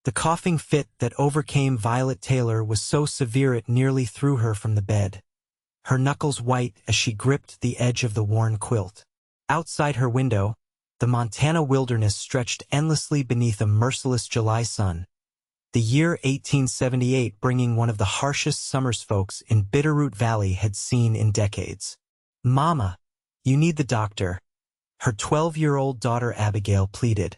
The coughing fit that overcame Violet Taylor was so severe it nearly threw her from the bed, her knuckles white as she gripped the edge of the worn quilt. Outside her window, the Montana wilderness stretched endlessly beneath a merciless July sun, the year 1878 bringing one of the harshest summers folks in Bitterroot Valley had seen in decades. "Mama, you need the doctor," her 12-year-old daughter Abigail pleaded,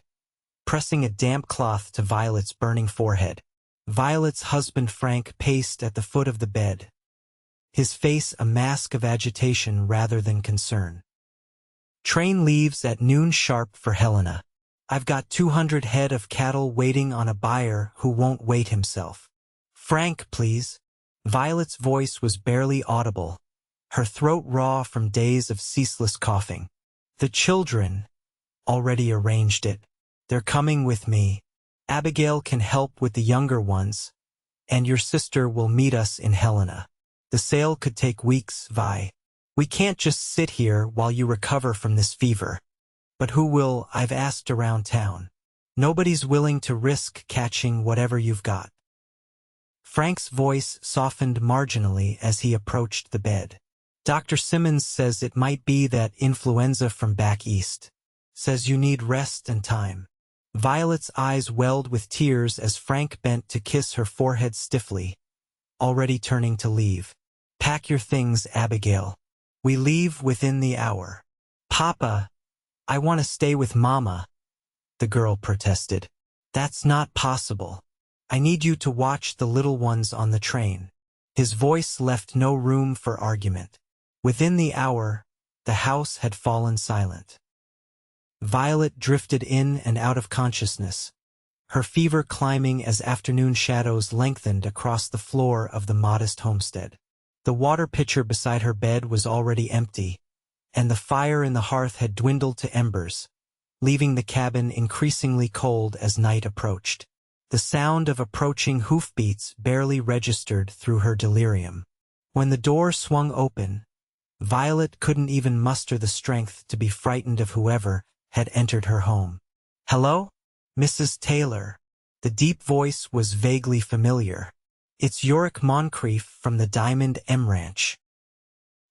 pressing a damp cloth to Violet's burning forehead. Violet's husband Frank paced at the foot of the bed, his face a mask of agitation rather than concern. "Train leaves at noon sharp for Helena. I've got 200 head of cattle waiting on a buyer who won't wait himself. Frank, please." Violet's voice was barely audible, her throat raw from days of ceaseless coughing. "The children already arranged it. They're coming with me. Abigail can help with the younger ones, and your sister will meet us in Helena. The sale could take weeks, Vi. We can't just sit here while you recover from this fever. But who will? I've asked around town. Nobody's willing to risk catching whatever you've got." Frank's voice softened marginally as he approached the bed. "Dr. Simmons says it might be that influenza from back east. Says you need rest and time." Violet's eyes welled with tears as Frank bent to kiss her forehead stiffly, already turning to leave. "Pack your things, Abigail. We leave within the hour." "Papa, I want to stay with Mama," the girl protested. "That's not possible. I need you to watch the little ones on the train." His voice left no room for argument. Within the hour, the house had fallen silent. Violet drifted in and out of consciousness, her fever climbing as afternoon shadows lengthened across the floor of the modest homestead. The water pitcher beside her bed was already empty, and the fire in the hearth had dwindled to embers, leaving the cabin increasingly cold as night approached. The sound of approaching hoofbeats barely registered through her delirium. When the door swung open, Violet couldn't even muster the strength to be frightened of whoever had entered her home. "Hello? Mrs. Taylor." The deep voice was vaguely familiar. "It's Yorick Moncrief from the Diamond M Ranch."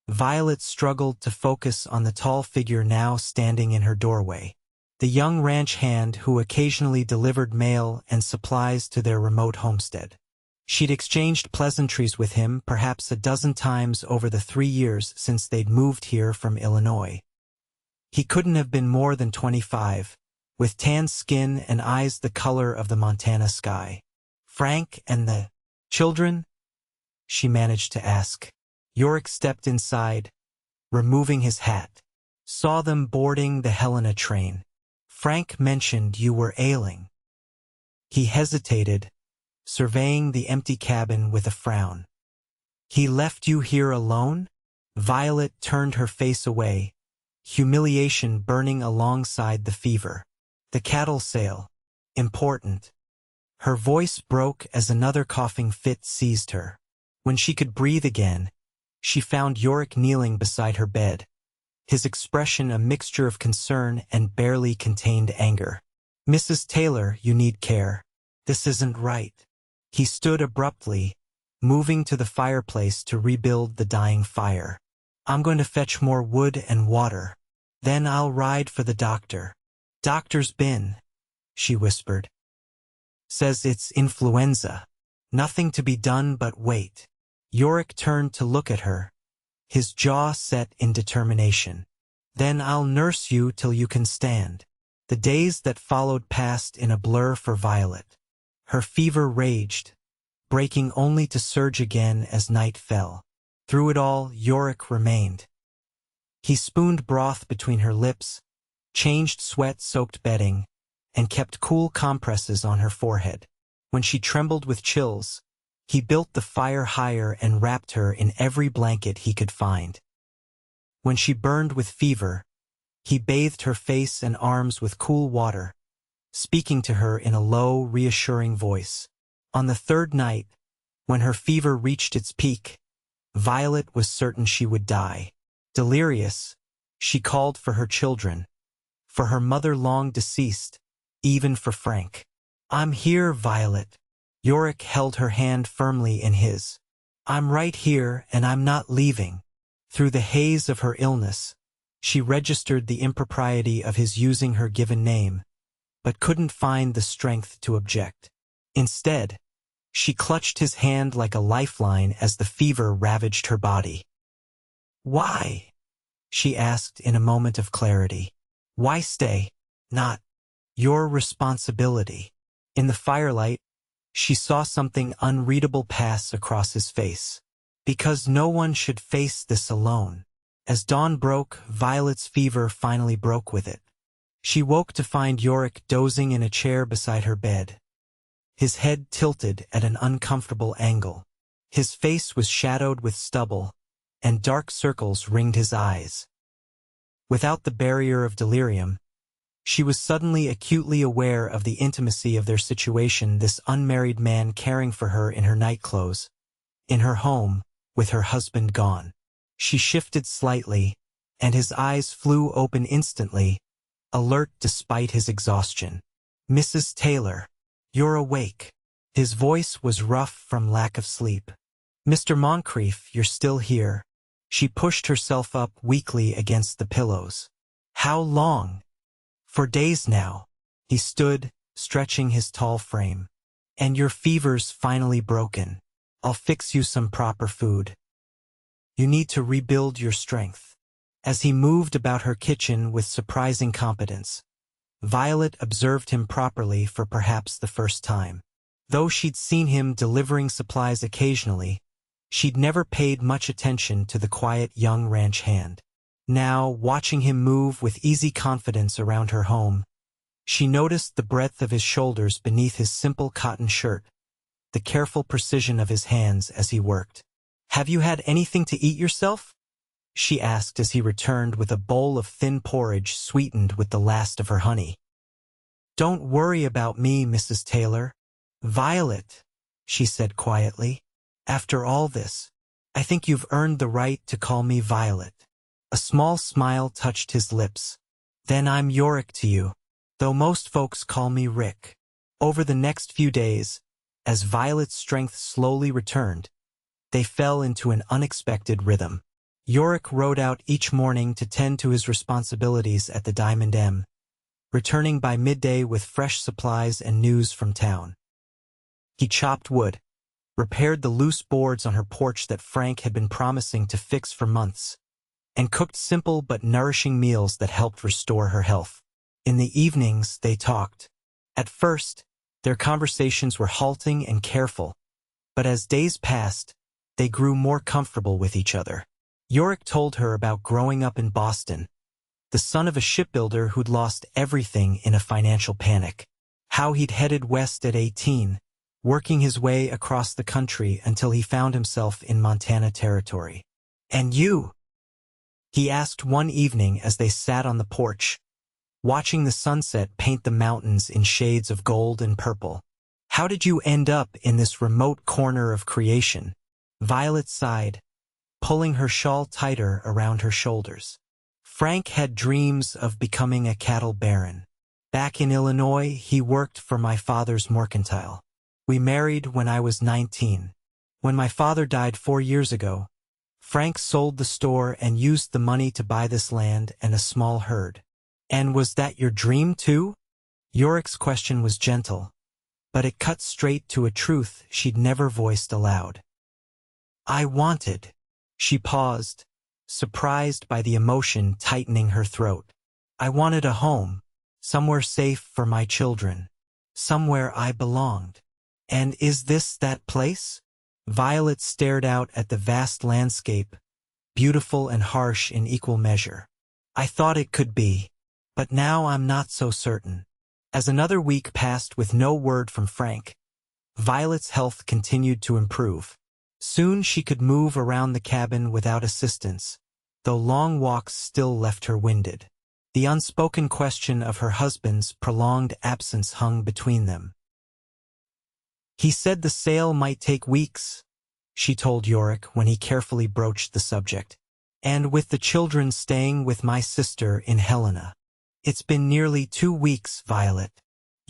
Violet struggled to focus on the tall figure now standing in her doorway, the young ranch hand who occasionally delivered mail and supplies to their remote homestead. She'd exchanged pleasantries with him perhaps a dozen times over the 3 years since they'd moved here from Illinois. He couldn't have been more than 25, with tan skin and eyes the color of the Montana sky. "Frank and the children?" she managed to ask. Yorick stepped inside, removing his hat. "Saw them boarding the Helena train. Frank mentioned you were ailing." He hesitated, surveying the empty cabin with a frown. "He left you here alone?" Violet turned her face away, humiliation burning alongside the fever. "The cattle sale. Important." Her voice broke as another coughing fit seized her. When she could breathe again, she found Yorick kneeling beside her bed, his expression a mixture of concern and barely contained anger. "Mrs. Taylor, you need care. This isn't right." He stood abruptly, moving to the fireplace to rebuild the dying fire. "I'm going to fetch more wood and water. Then I'll ride for the doctor." "Doctor's been," she whispered. "Says it's influenza. Nothing to be done but wait." Yorick turned to look at her, his jaw set in determination. "Then I'll nurse you till you can stand." The days that followed passed in a blur for Violet. Her fever raged, breaking only to surge again as night fell. Through it all, Yorick remained. He spooned broth between her lips, changed sweat-soaked bedding, and kept cool compresses on her forehead. When she trembled with chills, he built the fire higher and wrapped her in every blanket he could find. When she burned with fever, he bathed her face and arms with cool water, speaking to her in a low, reassuring voice. On the third night, when her fever reached its peak, Violet was certain she would die. Delirious, she called for her children, for her mother long deceased, even for Frank. I'm here, Violet. Yorick held her hand firmly in his. I'm right here and I'm not leaving. Through the haze of her illness, she registered the impropriety of his using her given name, but couldn't find the strength to object. Instead, she clutched his hand like a lifeline as the fever ravaged her body. Why? She asked in a moment of clarity. Why stay? Not your responsibility. In the firelight, she saw something unreadable pass across his face. Because no one should face this alone. As dawn broke, Violet's fever finally broke with it. She woke to find Yorick dozing in a chair beside her bed. His head tilted at an uncomfortable angle. His face was shadowed with stubble, and dark circles ringed his eyes. Without the barrier of delirium, she was suddenly acutely aware of the intimacy of their situation, this unmarried man caring for her in her nightclothes, in her home, with her husband gone. She shifted slightly, and his eyes flew open instantly, alert despite his exhaustion. Mrs. Taylor, you're awake. His voice was rough from lack of sleep. Mr. Moncrief, you're still here. She pushed herself up weakly against the pillows. How long? For days now. He stood, stretching his tall frame. And your fever's finally broken. I'll fix you some proper food. You need to rebuild your strength. As he moved about her kitchen with surprising competence, Violet observed him properly for perhaps the first time. Though she'd seen him delivering supplies occasionally, she'd never paid much attention to the quiet young ranch hand. Now, watching him move with easy confidence around her home, she noticed the breadth of his shoulders beneath his simple cotton shirt, the careful precision of his hands as he worked. Have you had anything to eat yourself? She asked as he returned with a bowl of thin porridge sweetened with the last of her honey. Don't worry about me, Mrs. Taylor. Violet, she said quietly. After all this, I think you've earned the right to call me Violet. A small smile touched his lips. Then I'm Yorick to you, though most folks call me Rick. Over the next few days, as Violet's strength slowly returned, they fell into an unexpected rhythm. Yorick rode out each morning to tend to his responsibilities at the Diamond M, returning by midday with fresh supplies and news from town. He chopped wood, repaired the loose boards on her porch that Frank had been promising to fix for months, and cooked simple but nourishing meals that helped restore her health. In the evenings, they talked. At first, their conversations were halting and careful, but as days passed, they grew more comfortable with each other. Yorick told her about growing up in Boston, the son of a shipbuilder who'd lost everything in a financial panic. How he'd headed west at 18, working his way across the country until he found himself in Montana territory. And you? He asked one evening as they sat on the porch, watching the sunset paint the mountains in shades of gold and purple. How did you end up in this remote corner of creation? Violet sighed, pulling her shawl tighter around her shoulders. Frank had dreams of becoming a cattle baron. Back in Illinois, he worked for my father's mercantile. We married when I was 19. When my father died 4 years ago, Frank sold the store and used the money to buy this land and a small herd. And was that your dream too? Yorick's question was gentle, but it cut straight to a truth she'd never voiced aloud. I wanted. She paused, surprised by the emotion tightening her throat. I wanted a home, somewhere safe for my children, somewhere I belonged. And is this that place? Violet stared out at the vast landscape, beautiful and harsh in equal measure. I thought it could be, but now I'm not so certain. As another week passed with no word from Frank, Violet's health continued to improve. Soon she could move around the cabin without assistance, though long walks still left her winded. The unspoken question of her husband's prolonged absence hung between them. He said the sale might take weeks, she told Yorick when he carefully broached the subject. And with the children staying with my sister in Helena. It's been nearly 2 weeks, Violet.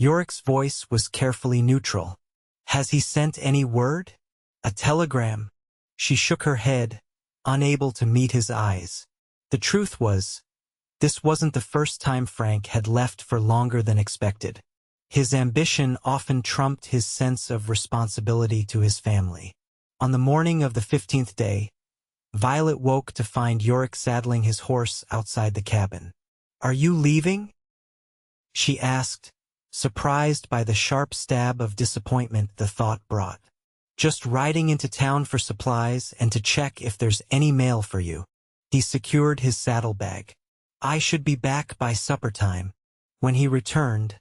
Yorick's voice was carefully neutral. Has he sent any word? A telegram? She shook her head, unable to meet his eyes. The truth was, this wasn't the first time Frank had left for longer than expected. His ambition often trumped his sense of responsibility to his family. On the morning of the 15th day, Violet woke to find Yorick saddling his horse outside the cabin. "Are you leaving?" she asked, surprised by the sharp stab of disappointment the thought brought. "Just riding into town for supplies and to check if there's any mail for you." He secured his saddlebag. "I should be back by supper time." When he returned,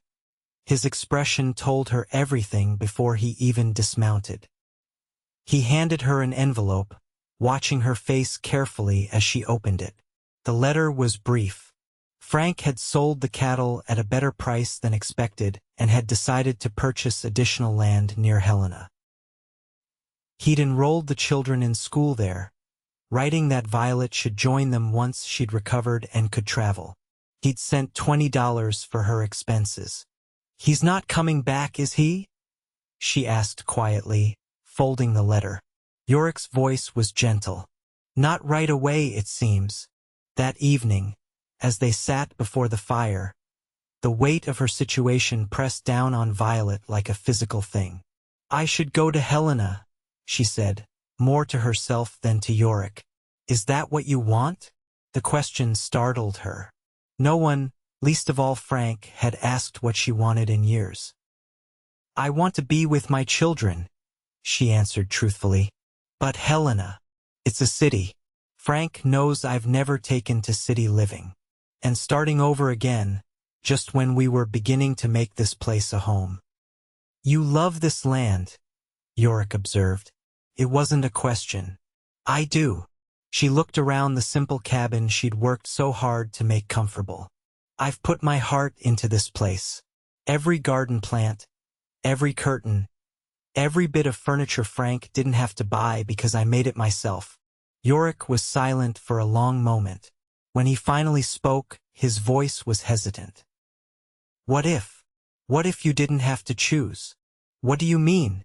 his expression told her everything before he even dismounted. He handed her an envelope, watching her face carefully as she opened it. The letter was brief. Frank had sold the cattle at a better price than expected and had decided to purchase additional land near Helena. He'd enrolled the children in school there, writing that Violet should join them once she'd recovered and could travel. He'd sent $20 for her expenses. "He's not coming back, is he?" she asked quietly, folding the letter. Yorick's voice was gentle. "Not right away, it seems." That evening, as they sat before the fire, the weight of her situation pressed down on Violet like a physical thing. "I should go to Helena," she said, more to herself than to Yorick. "Is that what you want?" The question startled her. No one, least of all Frank, had asked what she wanted in years. "I want to be with my children," she answered truthfully. "But Helena, it's a city. Frank knows I've never taken to city living. And starting over again, just when we were beginning to make this place a home." "You love this land," Yorick observed. It wasn't a question. "I do." She looked around the simple cabin she'd worked so hard to make comfortable. "I've put my heart into this place. Every garden plant, every curtain, every bit of furniture Frank didn't have to buy because I made it myself." Yorick was silent for a long moment. When he finally spoke, his voice was hesitant. "What if? What if you didn't have to choose?" "What do you mean?"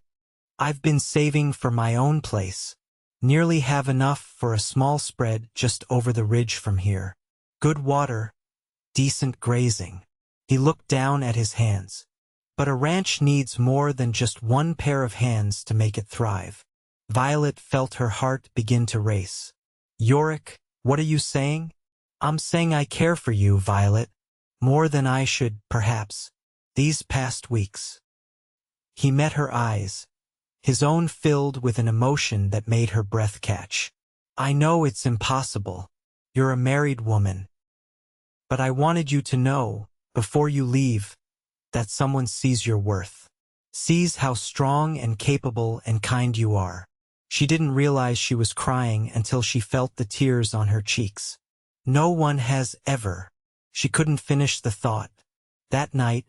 "I've been saving for my own place. Nearly have enough for a small spread just over the ridge from here. Good water, decent grazing." He looked down at his hands. "But a ranch needs more than just one pair of hands to make it thrive." Violet felt her heart begin to race. "Yorick, what are you saying?" "I'm saying I care for you, Violet. More than I should, perhaps, these past weeks." He met her eyes, his own filled with an emotion that made her breath catch. "I know it's impossible. You're a married woman. But I wanted you to know, before you leave, that someone sees your worth. Sees how strong and capable and kind you are." She didn't realize she was crying until she felt the tears on her cheeks. "No one has ever." She couldn't finish the thought. That night,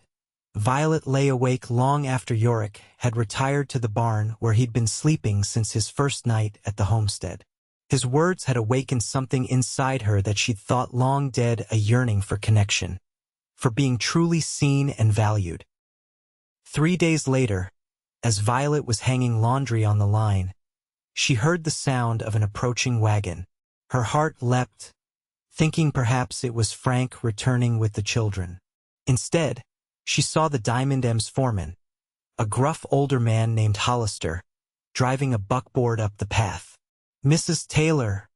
Violet lay awake long after Yorick had retired to the barn where he'd been sleeping since his first night at the homestead. His words had awakened something inside her that she'd thought long dead, a yearning for connection, for being truly seen and valued. 3 days later, as Violet was hanging laundry on the line, she heard the sound of an approaching wagon. Her heart leapt, thinking perhaps it was Frank returning with the children. Instead, she saw the Diamond M's foreman, a gruff older man named Hollister, driving a buckboard up the path. "Mrs. Taylor,"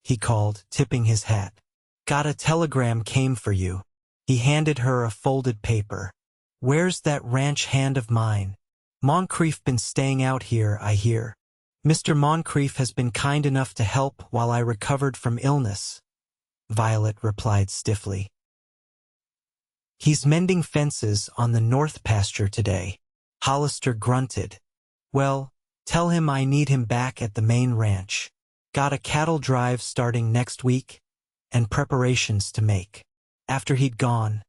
he called, tipping his hat. "Got a telegram came for you." He handed her a folded paper. "Where's that ranch hand of mine? Moncrief been staying out here, I hear. Mr. Moncrief has been kind enough to help while I recovered from illness," Violet replied stiffly. "He's mending fences on the north pasture today." Hollister grunted. "Well, tell him I need him back at the main ranch. Got a cattle drive starting next week, and preparations to make." After he'd gone,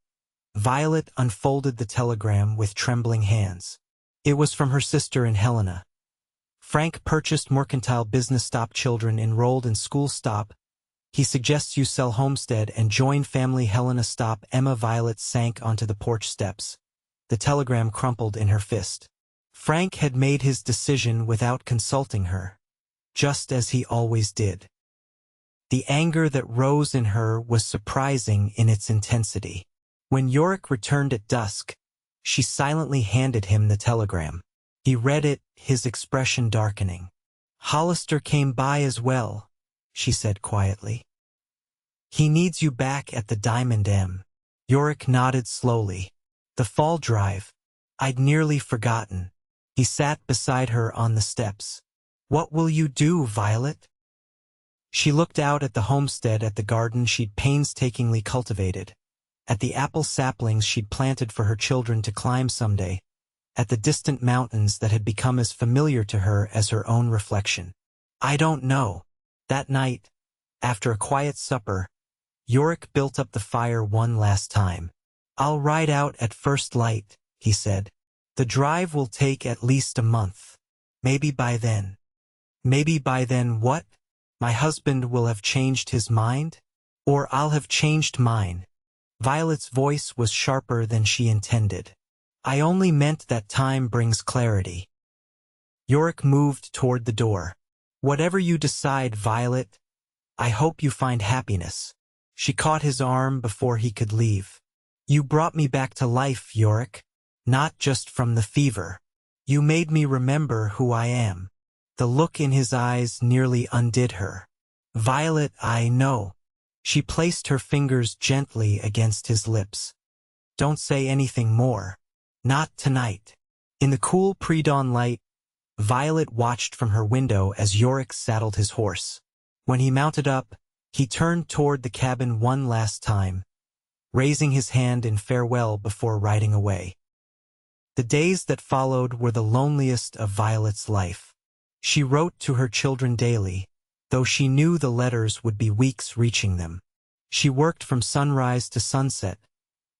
Violet unfolded the telegram with trembling hands. It was from her sister in Helena. "Frank purchased mercantile business. Stop children enrolled in school. Stop. He suggests you sell homestead and join family. Helena. Stop." Emma. Violet sank onto the porch steps, The telegram crumpled in her fist. Frank had made his decision without consulting her, just as he always did. The anger that rose in her was surprising in its intensity. When Yorick returned at dusk, she silently handed him the telegram. He read it, his expression darkening. "Hollister came by as well," she said quietly. "He needs you back at the Diamond M." Yorick nodded slowly. "The fall drive. I'd nearly forgotten." He sat beside her on the steps. "What will you do, Violet?" She looked out at the homestead, at the garden she'd painstakingly cultivated, at the apple saplings she'd planted for her children to climb someday, at the distant mountains that had become as familiar to her as her own reflection. "I don't know." That night, after a quiet supper, Yorick built up the fire one last time. "I'll ride out at first light," he said. "The drive will take at least a month. Maybe by then." "Maybe by then what? My husband will have changed his mind? Or I'll have changed mine?" Violet's voice was sharper than she intended. "I only meant that time brings clarity." Yorick moved toward the door. "Whatever you decide, Violet, I hope you find happiness." She caught his arm before he could leave. "You brought me back to life, Yorick, not just from the fever. You made me remember who I am." The look in his eyes nearly undid her. "Violet, I know." She placed her fingers gently against his lips. "Don't say anything more. Not tonight." In the cool pre-dawn light, Violet watched from her window as Yorick saddled his horse. When he mounted up, he turned toward the cabin one last time, raising his hand in farewell before riding away. The days that followed were the loneliest of Violet's life. She wrote to her children daily, though she knew the letters would be weeks reaching them. She worked from sunrise to sunset,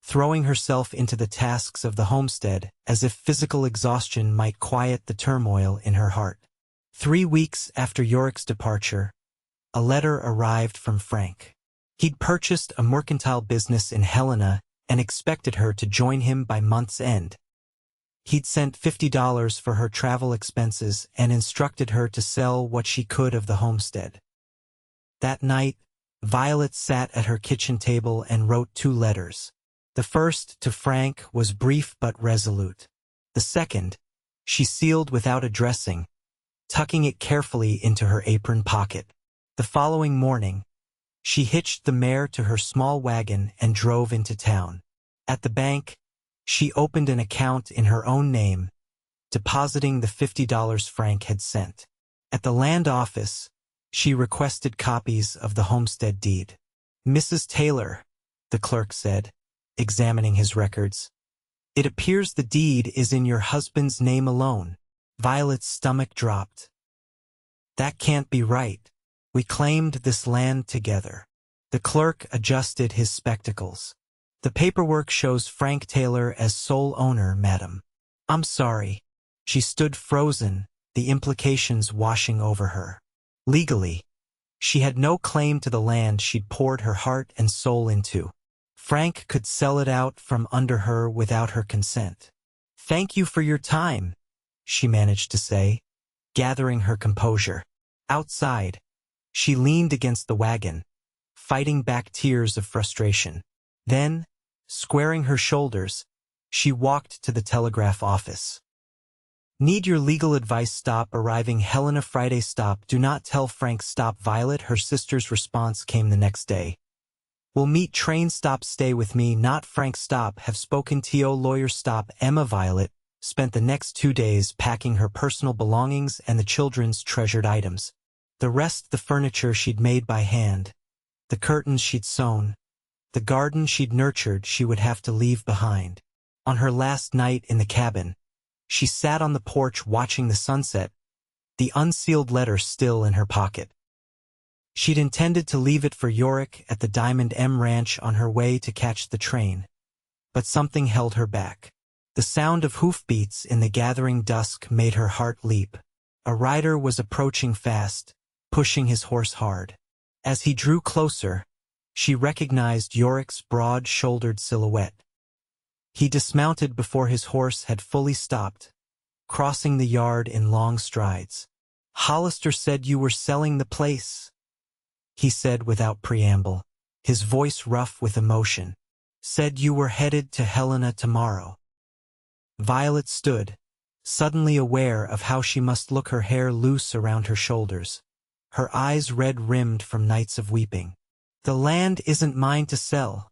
throwing herself into the tasks of the homestead as if physical exhaustion might quiet the turmoil in her heart. 3 weeks after Yorick's departure, a letter arrived from Frank. He'd purchased a mercantile business in Helena and expected her to join him by month's end. He'd sent $50 for her travel expenses and instructed her to sell what she could of the homestead. That night, Violet sat at her kitchen table and wrote 2 letters. The first, to Frank, was brief but resolute. The second, she sealed without addressing, tucking it carefully into her apron pocket. The following morning, she hitched the mare to her small wagon and drove into town. At the bank, she opened an account in her own name, depositing the $50 Frank had sent. At the land office, she requested copies of the homestead deed. "Mrs. Taylor," the clerk said, examining his records, "it appears the deed is in your husband's name alone." Violet's stomach dropped. "That can't be right. We claimed this land together." The clerk adjusted his spectacles. "The paperwork shows Frank Taylor as sole owner, madam." "I'm sorry." She stood frozen, the implications washing over her. Legally, she had no claim to the land she'd poured her heart and soul into. Frank could sell it out from under her without her consent. "Thank you for your time," she managed to say, gathering her composure. Outside, she leaned against the wagon, fighting back tears of frustration. Then, squaring her shoulders, she walked to the telegraph office. "Need your legal advice. Stop arriving Helena Friday. Stop. Do not tell Frank. Stop Violet." Her sister's response came the next day. "Will meet train. Stop. Stay with me. Not Frank. Stop. Have spoken to lawyer. Stop." Emma Violet spent the next 2 days packing her personal belongings and the children's treasured items. The rest, the furniture she'd made by hand, the curtains she'd sewn, the garden she'd nurtured, she would have to leave behind. On her last night in the cabin, she sat on the porch watching the sunset, the unsealed letter still in her pocket. She'd intended to leave it for Yorick at the Diamond M Ranch on her way to catch the train, but something held her back. The sound of hoofbeats in the gathering dusk made her heart leap. A rider was approaching fast, pushing his horse hard. As he drew closer, she recognized Yorick's broad-shouldered silhouette. He dismounted before his horse had fully stopped, crossing the yard in long strides. "Hollister said you were selling the place," he said without preamble, his voice rough with emotion. "Said you were headed to Helena tomorrow." Violet stood, suddenly aware of how she must look, her hair loose around her shoulders, her eyes red-rimmed from nights of weeping. "The land isn't mine to sell,"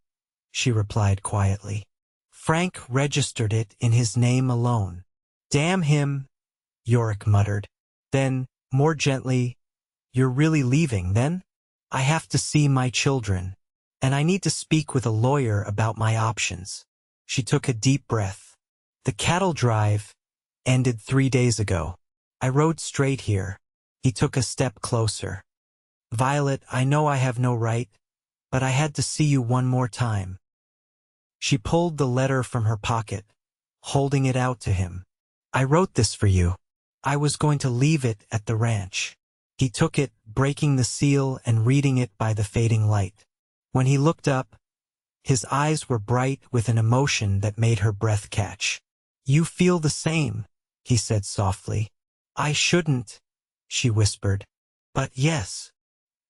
she replied quietly. "Frank registered it in his name alone." "Damn him," Yorick muttered. Then, more gently, "You're really leaving, then? I have to see my children, and I need to speak with a lawyer about my options." She took a deep breath. "The cattle drive ended 3 days ago. I rode straight here." He took a step closer. "Violet, I know I have no right, but I had to see you one more time." She pulled the letter from her pocket, holding it out to him. "I wrote this for you. I was going to leave it at the ranch." He took it, breaking the seal and reading it by the fading light. When he looked up, his eyes were bright with an emotion that made her breath catch. "You feel the same," he said softly. "I shouldn't," she whispered. "But yes."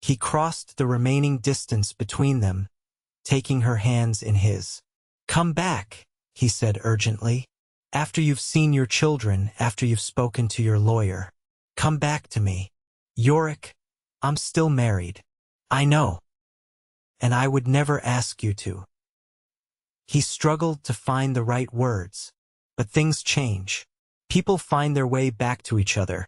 He crossed the remaining distance between them, taking her hands in his. "Come back," he said urgently. "After you've seen your children, after you've spoken to your lawyer. Come back to me. Yorick, I'm still married. I know. And I would never ask you to." He struggled to find the right words. But things change. People find their way back to each other,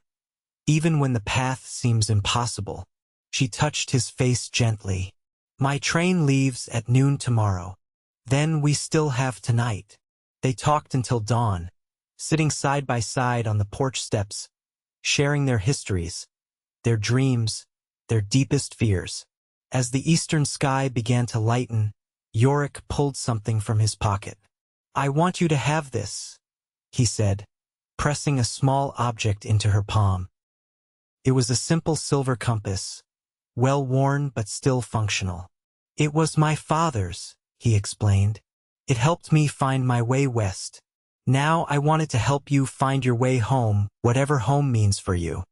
even when the path seems impossible. She touched his face gently. "My train leaves at noon tomorrow. Then we still have tonight." They talked until dawn, sitting side by side on the porch steps, sharing their histories, their dreams, their deepest fears. As the eastern sky began to lighten, Yorick pulled something from his pocket. "I want you to have this," he said, pressing a small object into her palm. It was a simple silver compass, well worn but still functional. "It was my father's," he explained. "It helped me find my way west. Now I wanted to help you find your way home, whatever home means for you."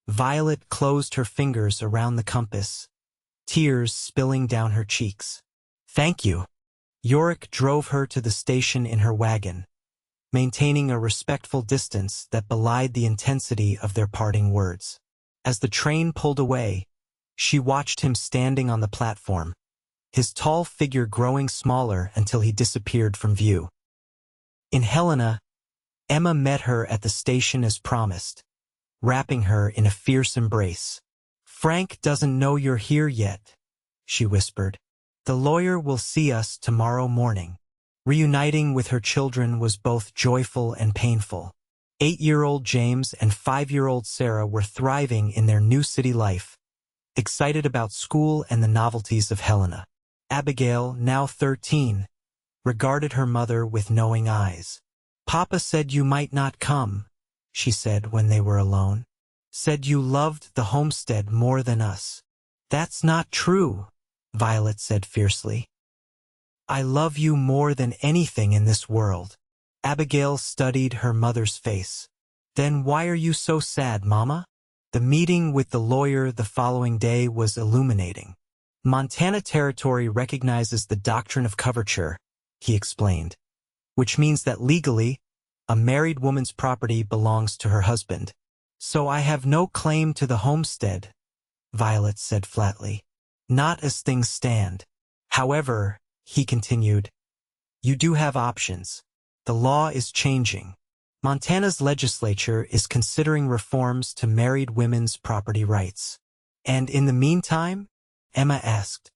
Violet closed her fingers around the compass, tears spilling down her cheeks. "Thank you." Yorick drove her to the station in her wagon, maintaining a respectful distance that belied the intensity of their parting words. As the train pulled away, she watched him standing on the platform, his tall figure growing smaller until he disappeared from view. In Helena, Emma met her at the station as promised, wrapping her in a fierce embrace. "Frank doesn't know you're here yet," she whispered. "The lawyer will see us tomorrow morning." Reuniting with her children was both joyful and painful. 8-year-old James and 5-year-old Sarah were thriving in their new city life, excited about school and the novelties of Helena. Abigail, now 13, regarded her mother with knowing eyes. "Papa said you might not come," she said when they were alone. "Said you loved the homestead more than us." "That's not true," Violet said fiercely. "I love you more than anything in this world." Abigail studied her mother's face. "Then why are you so sad, Mama?" The meeting with the lawyer the following day was illuminating. "Montana territory recognizes the doctrine of coverture," he explained, "which means that legally, a married woman's property belongs to her husband. So I have no claim to the homestead," Violet said flatly. "Not as things stand. However," he continued, "you do have options. The law is changing. Montana's legislature is considering reforms to married women's property rights." "And in the meantime?" Emma asked.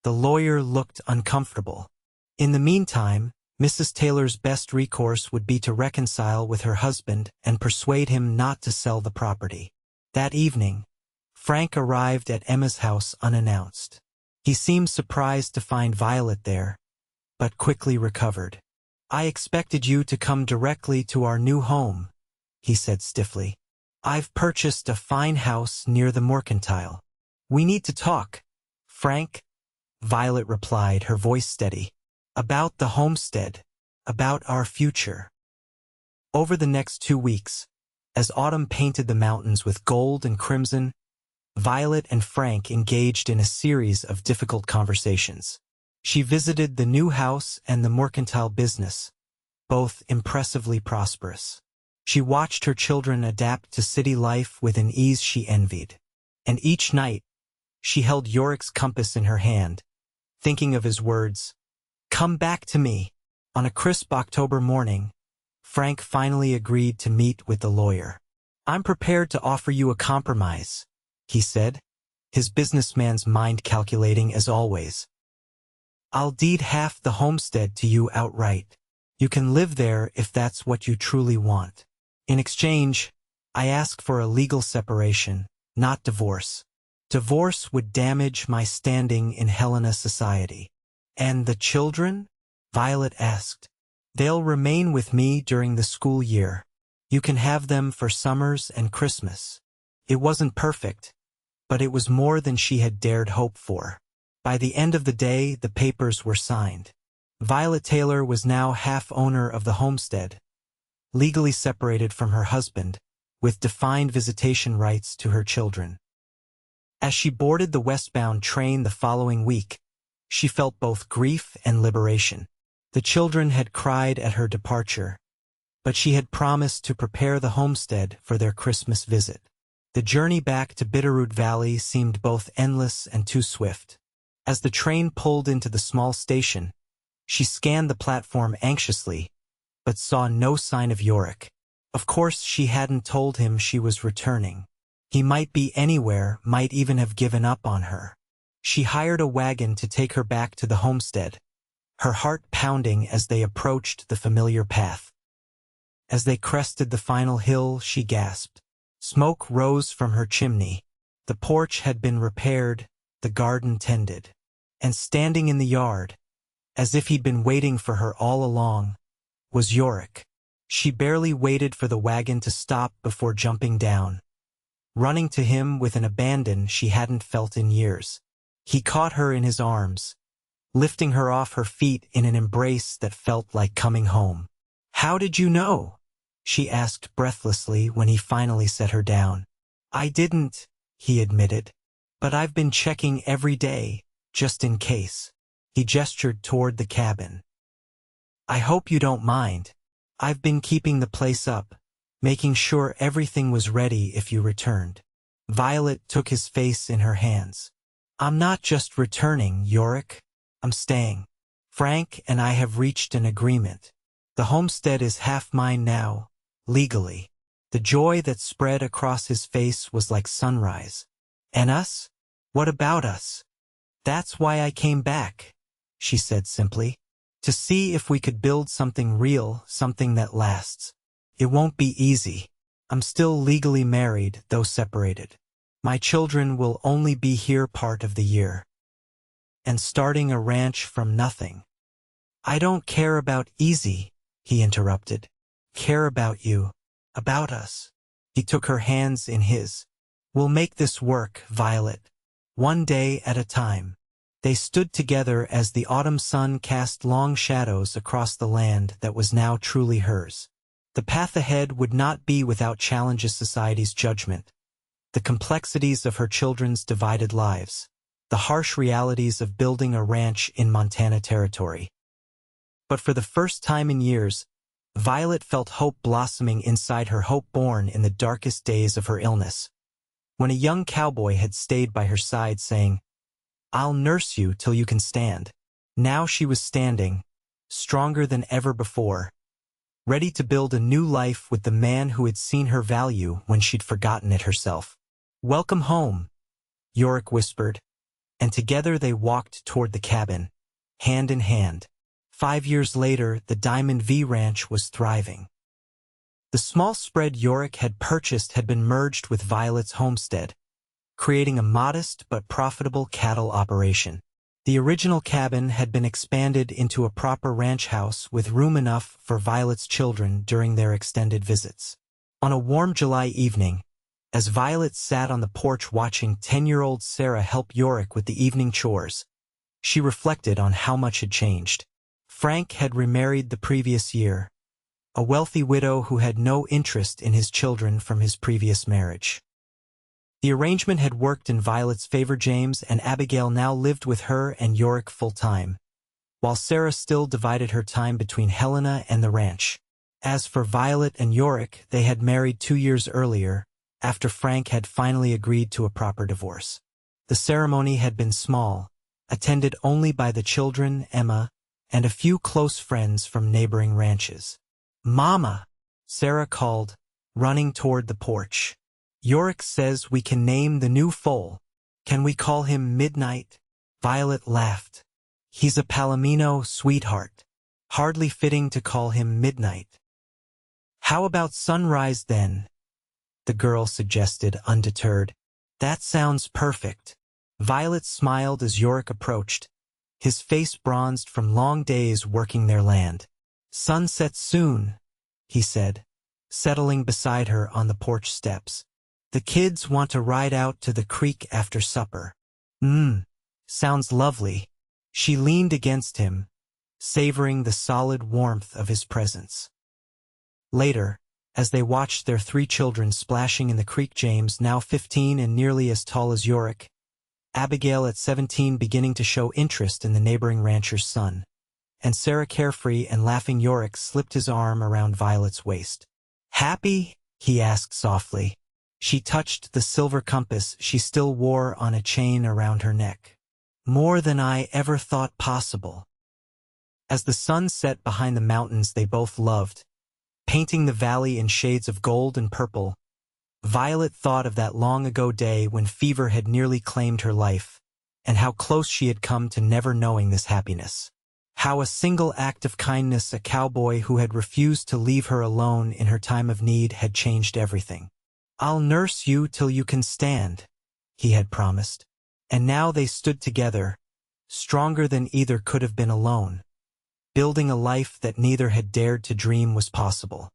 The lawyer looked uncomfortable. "In the meantime, Mrs. Taylor's best recourse would be to reconcile with her husband and persuade him not to sell the property." That evening, Frank arrived at Emma's house unannounced. He seemed surprised to find Violet there, but quickly recovered. "I expected you to come directly to our new home," he said stiffly. "I've purchased a fine house near the Mercantile. We need to talk." "Frank," Violet replied, her voice steady. "About the homestead." about our future. Over the next 2 weeks, as autumn painted the mountains with gold and crimson, Violet and Frank engaged in a series of difficult conversations. She visited the new house and the mercantile business, both impressively prosperous. She watched her children adapt to city life with an ease she envied. And each night, she held Yorick's compass in her hand, thinking of his words, "Come back to me." On a crisp October morning, Frank finally agreed to meet with the lawyer. "I'm prepared to offer you a compromise," he said, his businessman's mind calculating as always. "I'll deed half the homestead to you outright. You can live there if that's what you truly want. In exchange, I ask for a legal separation, not divorce. Divorce would damage my standing in Helena society." "And the children?" Violet asked. "They'll remain with me during the school year. You can have them for summers and Christmas." It wasn't perfect, but it was more than she had dared hope for. By the end of the day, the papers were signed. Violet Taylor was now half owner of the homestead, legally separated from her husband, with defined visitation rights to her children. As she boarded the westbound train the following week, she felt both grief and liberation. The children had cried at her departure, but she had promised to prepare the homestead for their Christmas visit. The journey back to Bitterroot Valley seemed both endless and too swift. As the train pulled into the small station, she scanned the platform anxiously, but saw no sign of Yorick. Of course, she hadn't told him she was returning. He might be anywhere, might even have given up on her. She hired a wagon to take her back to the homestead, her heart pounding as they approached the familiar path. As they crested the final hill, she gasped. Smoke rose from her chimney. The porch had been repaired, the garden tended. And standing in the yard, as if he'd been waiting for her all along, was Yorick. She barely waited for the wagon to stop before jumping down, running to him with an abandon she hadn't felt in years. He caught her in his arms, lifting her off her feet in an embrace that felt like coming home. "How did you know?" she asked breathlessly when he finally set her down. "I didn't," he admitted, "but I've been checking every day, just in case." He gestured toward the cabin. "I hope you don't mind. I've been keeping the place up, making sure everything was ready if you returned." Violet took his face in her hands. "I'm not just returning, Yorick. I'm staying. Frank and I have reached an agreement. The homestead is half mine now, legally." The joy that spread across his face was like sunrise. "And us? What about us?" "That's why I came back," she said simply. "To see if we could build something real, something that lasts. It won't be easy. I'm still legally married, though separated. My children will only be here part of the year. And starting a ranch from nothing." "I don't care about easy," he interrupted. "Care about you. About us." He took her hands in his. "We'll make this work, Violet. One day at a time." They stood together as the autumn sun cast long shadows across the land that was now truly hers. The path ahead would not be without challenges society's judgment, the complexities of her children's divided lives, the harsh realities of building a ranch in Montana territory. But for the first time in years, Violet felt hope blossoming inside her, hope born in the darkest days of her illness. When a young cowboy had stayed by her side saying, "I'll nurse you till you can stand." Now she was standing, stronger than ever before, ready to build a new life with the man who had seen her value when she'd forgotten it herself. "Welcome home," Yorick whispered, and together they walked toward the cabin, hand in hand. 5 years later, the Diamond V Ranch was thriving. The small spread Yorick had purchased had been merged with Violet's homestead, creating a modest but profitable cattle operation. The original cabin had been expanded into a proper ranch house with room enough for Violet's children during their extended visits. On a warm July evening, as Violet sat on the porch watching 10-year-old Sarah help Yorick with the evening chores, she reflected on how much had changed. Frank had remarried the previous year, a wealthy widow who had no interest in his children from his previous marriage. The arrangement had worked in Violet's favor. James and Abigail now lived with her and Yorick full-time, while Sarah still divided her time between Helena and the ranch. As for Violet and Yorick, they had married 2 years earlier, after Frank had finally agreed to a proper divorce. The ceremony had been small, attended only by the children, Emma, and a few close friends from neighboring ranches. "Mama!" Sarah called, running toward the porch. "Yorick says we can name the new foal. Can we call him Midnight?" Violet laughed. "He's a Palomino sweetheart. Hardly fitting to call him Midnight." "How about Sunrise then?" the girl suggested, undeterred. "That sounds perfect." Violet smiled as Yorick approached, his face bronzed from long days working their land. "Sunset soon," he said, settling beside her on the porch steps. "The kids want to ride out to the creek after supper." Sounds lovely." She leaned against him, savoring the solid warmth of his presence. Later, as they watched their 3 children splashing in the creek, James, now 15 and nearly as tall as Yorick, Abigail at 17 beginning to show interest in the neighboring rancher's son, and Sarah carefree and laughing, Yorick slipped his arm around Violet's waist. "Happy?" he asked softly. She touched the silver compass she still wore on a chain around her neck. "More than I ever thought possible." As the sun set behind the mountains they both loved, painting the valley in shades of gold and purple, Violet thought of that long-ago day when fever had nearly claimed her life, and how close she had come to never knowing this happiness. How a single act of kindness, a cowboy who had refused to leave her alone in her time of need, had changed everything. "I'll nurse you till you can stand," he had promised. And now they stood together, stronger than either could have been alone, building a life that neither had dared to dream was possible.